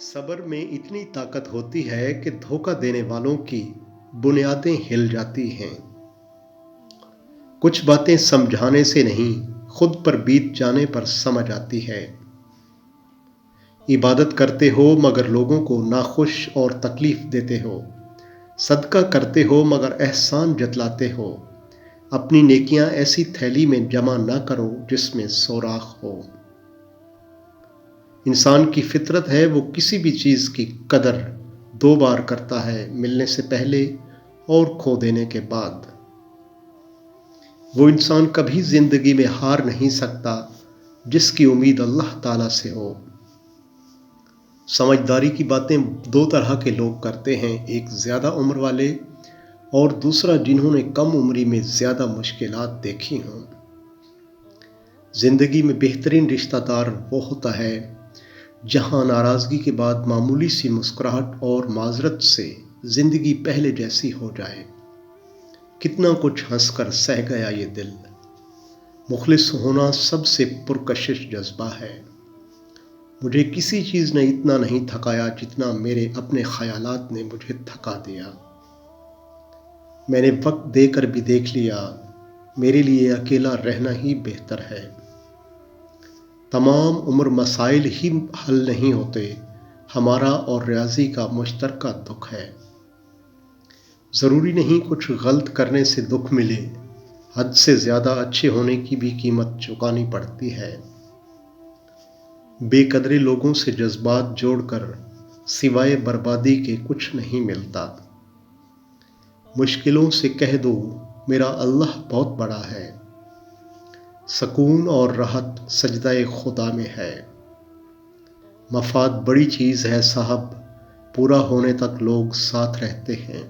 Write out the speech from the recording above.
صبر میں اتنی طاقت ہوتی ہے کہ دھوکہ دینے والوں کی بنیادیں ہل جاتی ہیں۔ کچھ باتیں سمجھانے سے نہیں، خود پر بیت جانے پر سمجھ آتی ہے۔ عبادت کرتے ہو مگر لوگوں کو ناخوش اور تکلیف دیتے ہو، صدقہ کرتے ہو مگر احسان جتلاتے ہو، اپنی نیکیاں ایسی تھیلی میں جمع نہ کرو جس میں سوراخ ہو۔ انسان کی فطرت ہے وہ کسی بھی چیز کی قدر دو بار کرتا ہے، ملنے سے پہلے اور کھو دینے کے بعد۔ وہ انسان کبھی زندگی میں ہار نہیں سکتا جس کی امید اللہ تعالیٰ سے ہو۔ سمجھداری کی باتیں دو طرح کے لوگ کرتے ہیں، ایک زیادہ عمر والے اور دوسرا جنہوں نے کم عمری میں زیادہ مشکلات دیکھی ہوں۔ زندگی میں بہترین رشتہ دار وہ ہوتا ہے جہاں ناراضگی کے بعد معمولی سی مسکراہٹ اور معذرت سے زندگی پہلے جیسی ہو جائے۔ کتنا کچھ ہنس کر سہ گیا یہ دل، مخلص ہونا سب سے پرکشش جذبہ ہے۔ مجھے کسی چیز نے اتنا نہیں تھکایا جتنا میرے اپنے خیالات نے مجھے تھکا دیا۔ میں نے وقت دے کر بھی دیکھ لیا، میرے لیے اکیلا رہنا ہی بہتر ہے۔ تمام عمر مسائل ہی حل نہیں ہوتے، ہمارا اور ریاضی کا مشترکہ دکھ ہے۔ ضروری نہیں کچھ غلط کرنے سے دکھ ملے، حد سے زیادہ اچھے ہونے کی بھی قیمت چکانی پڑتی ہے۔ بے قدرے لوگوں سے جذبات جوڑ کر سوائے بربادی کے کچھ نہیں ملتا۔ مشکلوں سے کہہ دو میرا اللہ بہت بڑا ہے، سکون اور راحت سجدہ خدا میں ہے۔ مفاد بڑی چیز ہے صاحب، پورا ہونے تک لوگ ساتھ رہتے ہیں۔